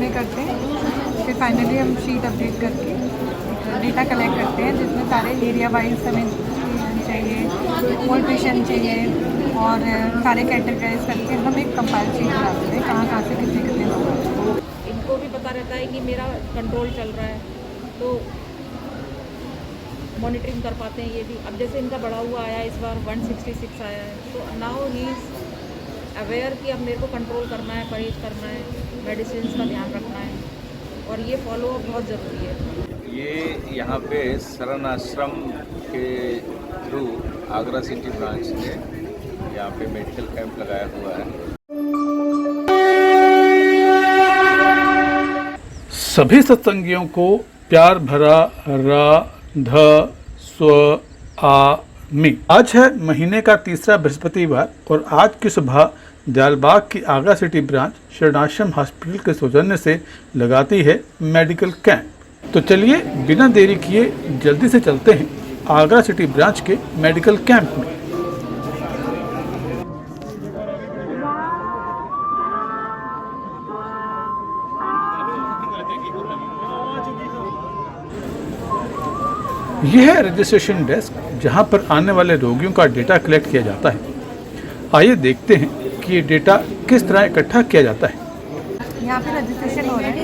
में करते हैं, फिर फाइनली हम शीट अपडेट करके डेटा कलेक्ट करते हैं जिसमें सारे एरिया वाइज हमें चाहिए, कोई पेशेंट चाहिए और सारे कैटेगराइज करके हम एक कंपाइल शीट बनाते हैं कहाँ से कितने लोग। इनको भी पता रहता है कि मेरा कंट्रोल चल रहा है, तो मॉनिटरिंग कर पाते हैं ये भी। अब जैसे इनका बढ़ा हुआ आया इस बार 166 आया है, तो नाउ ही इज़ अवेयर कि अब मेरे को कंट्रोल करना है, परहेज करना है, मेडिसिन का ध्यान रखना है, और ये फॉलो अप बहुत ज़रूरी है। ये यहाँ पे शरण आश्रम के थ्रू आगरा सिटी ब्रांच ने यहाँ पे मेडिकल कैंप लगाया हुआ है। सभी सत्संगियों को प्यार भरा राधा स्वामी। आज है महीने का तीसरा बृहस्पतिवार और आज की सुबह जालबाग की आगरा सिटी ब्रांच शरणाश्रम हॉस्पिटल के सौजन्य से लगाती है मेडिकल कैंप। तो चलिए बिना देरी किए जल्दी से चलते हैं आगरा सिटी ब्रांच के मेडिकल कैंप में। यह है रजिस्ट्रेशन डेस्क जहां पर आने वाले रोगियों का डेटा कलेक्ट किया जाता है। आइए देखते हैं कि ये डेटा किस तरह इकट्ठा किया जाता है। यहाँ पे रजिस्ट्रेशन हो रहा है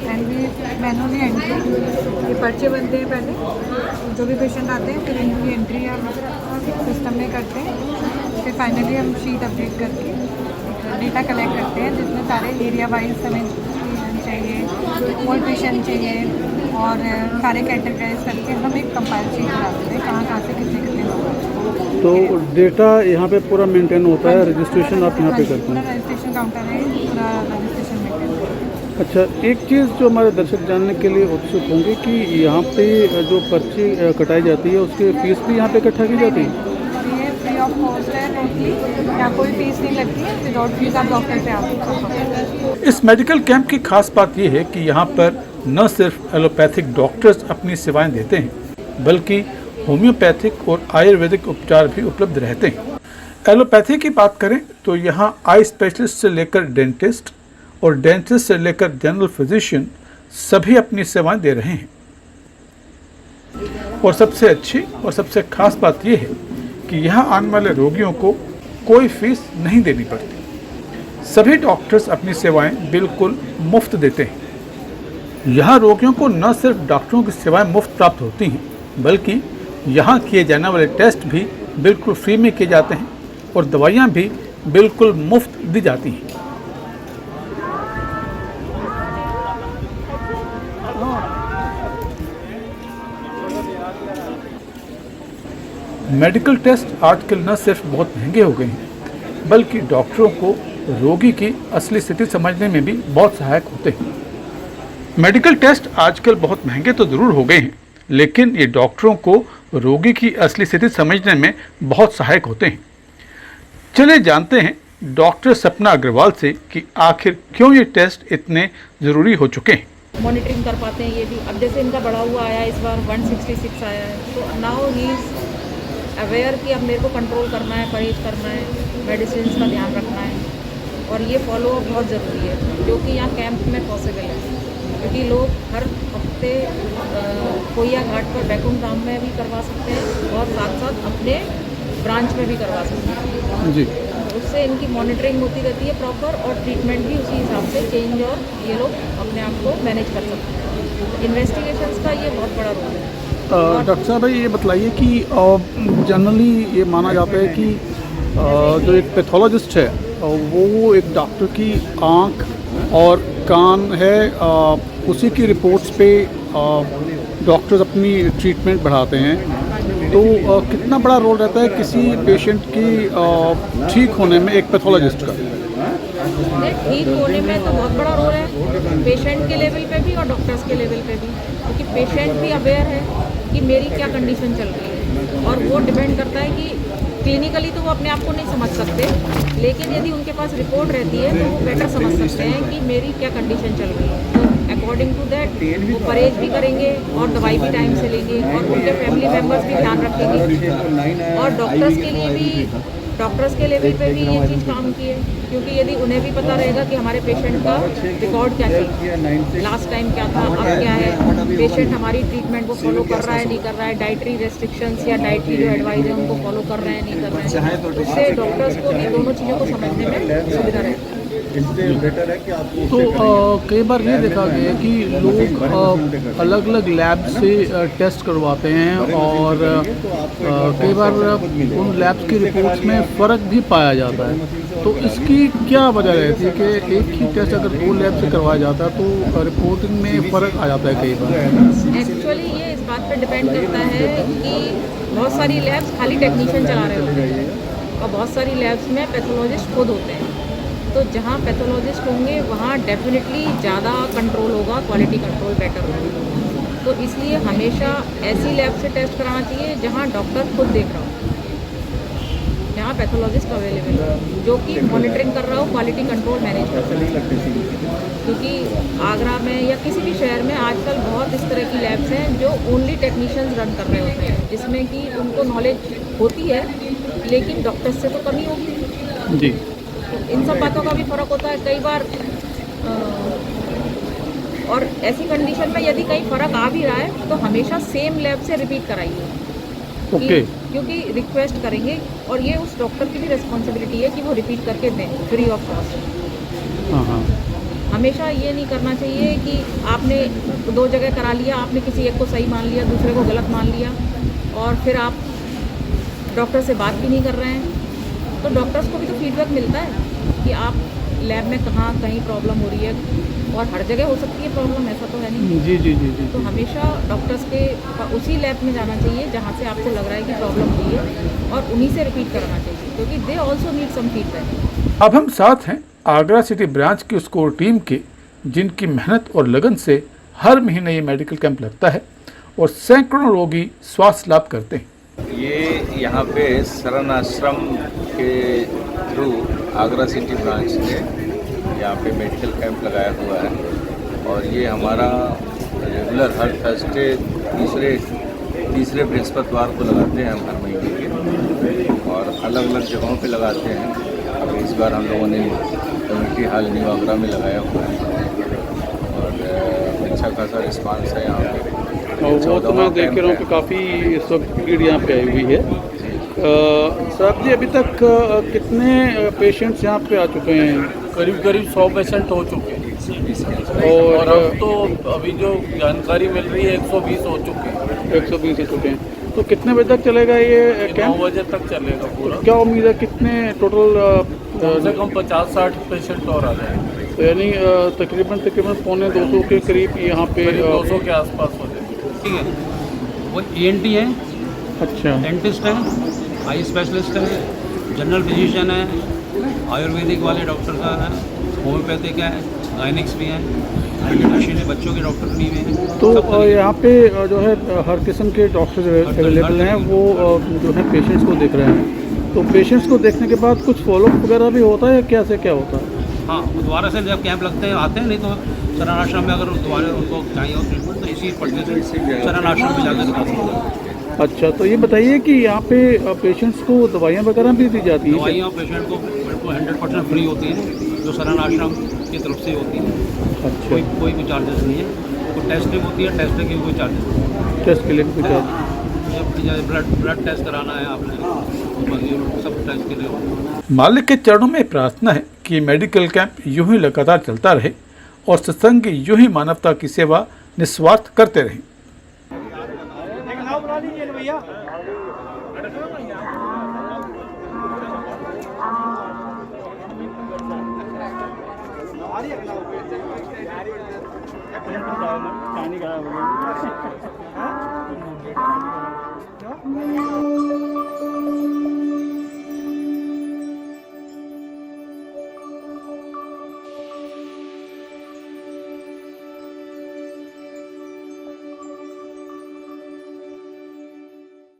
एंड भी मैनुअली एंट्री, ये पर्चे बनते हैं पहले, जो भी पेशेंट आते हैं फिर इनकी एंट्री हम सिस्टम में करते हैं, फिर फाइनली हम शीट अपडेट करके डेटा कलेक्ट करते हैं जिसमें सारे एरिया वाइज हमें चाहिए, कोई पेशेंट चाहिए और सारे कैटेगराइज करके हम एक कंपाइल शीट बनाते हैं कहाँ से कितने लोग। तो डेटा यहाँ पे पूरा मेंटेन होता है, रजिस्ट्रेशन आप यहाँ पे करते पूरा हैं? रजिस्ट्रेशन काउंटर है, पूरा रजिस्ट्रेशन मेंटेन। अच्छा, एक चीज़ जो हमारे दर्शक जानने के लिए उत्सुक होंगे कि यहाँ पे जो पर्ची कटाई जाती है उसकी फीस भी यहाँ पे इकट्ठा की जाती है? ये फ्री ऑफ कॉस्ट है टोटली, यहाँ कोई फीस नहीं लगती है, विदाउट फीस आप डॉक्टर से आ सकते हैं। इस मेडिकल कैंप की खास बात यह है कि यहाँ पर न सिर्फ एलोपैथिक डॉक्टर्स अपनी सेवाएं देते हैं बल्कि होम्योपैथिक और आयुर्वेदिक उपचार भी उपलब्ध रहते हैं। एलोपैथी की बात करें तो यहाँ आई स्पेशलिस्ट से लेकर डेंटिस्ट और डेंटिस्ट से लेकर जनरल फिजिशियन सभी अपनी सेवाएं दे रहे हैं। और सबसे अच्छी और सबसे खास बात यह है कि यहाँ आने वाले रोगियों को कोई फीस नहीं देनी पड़ती। सभी डॉक्टर्स अपनी सेवाएं बिल्कुल मुफ्त देते हैं। यहाँ रोगियों को न सिर्फ डॉक्टरों की सेवाएं मुफ्त प्राप्त होती हैं बल्कि यहाँ किए जाने वाले टेस्ट भी बिल्कुल फ्री में किए जाते हैं और दवाइयाँ भी बिल्कुल मुफ्त दी जाती हैं। मेडिकल टेस्ट आजकल न सिर्फ बहुत महंगे हो गए हैं बल्कि डॉक्टरों को रोगी की असली स्थिति समझने में भी बहुत सहायक होते हैं। मेडिकल टेस्ट आजकल बहुत महंगे तो ज़रूर हो गए हैं लेकिन ये डॉक्टरों को रोगी की असली स्थिति समझने में बहुत सहायक होते हैं। चलिए जानते हैं डॉक्टर सपना अग्रवाल से कि आखिर क्यों ये टेस्ट इतने ज़रूरी हो चुके हैं। मॉनिटरिंग कर पाते हैं ये भी। अब जैसे इनका बढ़ा हुआ आया इस बार 166 आया है, तो नाउ ही इज़ अवेयर कि अब मेरे को कंट्रोल करना है, परहेज करना है, मेडिसिन का ध्यान रखना है, और ये फॉलो अप बहुत ज़रूरी है जो कि यहाँ कैंप में पॉसिबल है। क्योंकि लोग हर हफ्ते कोइया घाट पर बैकुंठ धाम में भी करवा सकते हैं और साथ साथ अपने ब्रांच में भी करवा सकते हैं जी। उससे इनकी मॉनिटरिंग होती रहती है प्रॉपर, और ट्रीटमेंट भी उसी हिसाब से चेंज और ये लोग अपने आप को मैनेज कर सकते हैं। इन्वेस्टिगेशंस का ये बहुत बड़ा रोल है। डॉक्टर साहब ये बताइए कि जनरली ये माना जाता है कि जो एक पैथोलॉजिस्ट है वो एक डॉक्टर की आँख और कान है, उसी की रिपोर्ट्स पे डॉक्टर्स अपनी ट्रीटमेंट बढ़ाते हैं। तो कितना बड़ा रोल रहता है किसी पेशेंट की ठीक होने में एक पैथोलॉजिस्ट का? ठीक होने में तो बहुत बड़ा रोल है, पेशेंट के लेवल पे भी और डॉक्टर्स के लेवल पे भी, क्योंकि पेशेंट भी अवेयर है कि मेरी क्या कंडीशन चल रही है, और वो डिपेंड करता है कि क्लिनिकली तो वो अपने आप को नहीं समझ सकते, लेकिन यदि उनके पास रिपोर्ट रहती है तो वो बेटर समझ सकते हैं कि मेरी क्या कंडीशन चल रही है। तो अकॉर्डिंग टू दैट वो परहेज भी करेंगे और दवाई भी टाइम से लेंगे और उनके फैमिली मेम्बर्स भी ध्यान रखेंगे। और डॉक्टर्स के लिए भी डॉक्टर्स के लेवल पे भी ये चीज़ काम की है, क्योंकि यदि उन्हें भी पता रहेगा कि हमारे पेशेंट का रिकॉर्ड क्या चल लास्ट टाइम क्या था, अब क्या है, पेशेंट हमारी ट्रीटमेंट को फॉलो कर रहा है नहीं कर रहा है, डाइटरी रेस्ट्रिक्शंस या डाइटरी जो एडवाइस है उनको फॉलो कर रहे हैं नहीं कर रहे हैं, तो उससे डॉक्टर्स को भी दोनों चीज़ों को समझने में सुविधा रहती है। तो कई बार ये देखा गया है कि लोग अलग अलग लैब से टेस्ट करवाते हैं और कई बार उन लैब्स की रिपोर्ट्स में फ़र्क भी पाया जाता है, तो इसकी क्या वजह रहती है कि एक ही टेस्ट अगर 2 लैब से करवाया जाता है तो रिपोर्टिंग में फ़र्क आ जाता है कई बार? एक्चुअली ये इस बात पर डिपेंड करता है कि बहुत सारी लैब्स खाली टेक्नीशियन चला रहे होते हैं और बहुत सारी लैब्स में पैथोलॉजिस्ट खुद होते हैं, तो जहाँ पैथोलॉजिस्ट होंगे वहाँ डेफिनेटली ज़्यादा कंट्रोल होगा, क्वालिटी कंट्रोल बेटर होगा। तो इसलिए हमेशा ऐसी लैब से टेस्ट कराना चाहिए जहाँ डॉक्टर खुद देख रहा हो, जहाँ पैथोलॉजिस्ट अवेलेबल हो, जो कि मॉनिटरिंग कर रहा हो, क्वालिटी कंट्रोल मैनेज कर रहा हो। क्योंकि आगरा में या किसी भी शहर में आजकल बहुत इस तरह की लैब्स हैं जो ओनली टेक्नीशियंस रन कर रहे होते हैं, जिसमें कि उनको नॉलेज होती है लेकिन डॉक्टर्स से तो कमी होगी जी। इन सब बातों का भी फ़र्क होता है कई बार। और ऐसी कंडीशन में यदि कहीं फ़र्क आ भी रहा है तो हमेशा सेम लैब से रिपीट कराइए, ओके। क्योंकि रिक्वेस्ट करेंगे और ये उस डॉक्टर की भी रिस्पॉन्सिबिलिटी है कि वो रिपीट करके दें फ्री ऑफ कॉस्ट। हाँ हाँ। हमेशा ये नहीं करना चाहिए कि आपने 2 जगह करा लिया, आपने किसी एक को सही मान लिया, दूसरे को गलत मान लिया और फिर आप डॉक्टर से बात भी नहीं कर रहे हैं। तो डॉक्टर्स को भी तो फीडबैक मिलता है कि आप लैब में कहाँ कहीं प्रॉब्लम हो रही है, और हर जगह हो सकती है प्रॉब्लम, ऐसा तो है नहीं। जी जी जी जी। तो हमेशा डॉक्टर्स के उसी लैब में जाना चाहिए जहाँ से आपको लग रहा है कि प्रॉब्लम हुई है और उन्हीं से रिपीट कराना चाहिए, क्योंकि they also need some feedback. अब हम साथ हैं आगरा सिटी ब्रांच की उस कोर टीम के, जिनकी मेहनत और लगन से हर महीने ये मेडिकल कैंप लगता है और सैकड़ों रोगी स्वास्थ्य लाभ करते हैं। ये यहाँ पे शरण आश्रम के थ्रू आगरा सिटी ब्रांच ने यहाँ पे मेडिकल कैंप लगाया हुआ है और ये हमारा रेगुलर हर थर्सडे तीसरे बृहस्पतिवार को लगाते हैं हम हर महीने के, और अलग अलग जगहों पे लगाते हैं। अब इस बार हम लोगों ने कम्युनिटी हॉल न्यू आगरा में लगाया हुआ है और अच्छा खासा रिस्पांस है यहाँ पे। और वो तो मैं देख रहा हूँ कि काफ़ी इस वक्त भीड़ यहाँ पे आई हुई है। साहब जी, अभी तक कितने पेशेंट्स यहाँ पे आ चुके हैं? करीब 100 पेशेंट हो चुके हैं और अब तो अभी जो जानकारी मिल रही है 120 हो चुके हैं। 120 हो चुके हैं। तो कितने बजे तक चलेगा ये कैंप? 9 बजे तक चलेगा पूरा। क्या उम्मीद है कितने टोटल? कम से कम 50-60 पेशेंट और आ जाएंगे, तो यानी तकरीबन 250 के करीब यहाँ पे 200 के आसपास हो जाएंगे। ठीक है, वो ENT है, अच्छा, डेंटिस्ट है, आई स्पेशलिस्ट है, जनरल फिजिशियन है, आयुर्वेदिक वाले डॉक्टर का है, होम्योपैथिक है, गायनिक्स भी हैं, मशीनें बच्चों के डॉक्टर भी हैं। तो यहाँ पे जो है हर किस्म के डॉक्टर अवेलेबल हैं, वो जो है पेशेंट्स को देख रहे हैं। तो पेशेंट्स को देखने के बाद कुछ फॉलोअप वगैरह भी होता है या क्या से क्या होता है? हाँ, दोबारा से जब कैंप लगते हैं आते हैं, नहीं तो शरण आश्रम में अगर दोबारा उनको चाहिए हो ट्रीटमेंट तो इसी पटने से शरण आश्रम में जाकर दिखा सकते हैं। अच्छा, तो ये बताइए कि यहाँ पे पेशेंट्स को दवाइयाँ वगैरह भी दी जाती हैं? दवाइयाँ पेशेंट को 100% फ्री होती हैं, जो शरण आश्रम की तरफ से होती है। अच्छा, कोई भी चार्जेस नहीं है। तो टेस्टिंग होती है, टेस्टिंग के कोई चार्जेस नहीं। टेस्ट के लिए कोई चार्ज? ब्लड टेस्ट कराना है आपने, सब टेस्ट के लिए। मालिक के चरणों में प्रार्थना है कि मेडिकल कैंप यूं ही लगातार चलता रहे और सत्संग यूं ही मानवता की सेवा निस्वार्थ करते रहें। पानी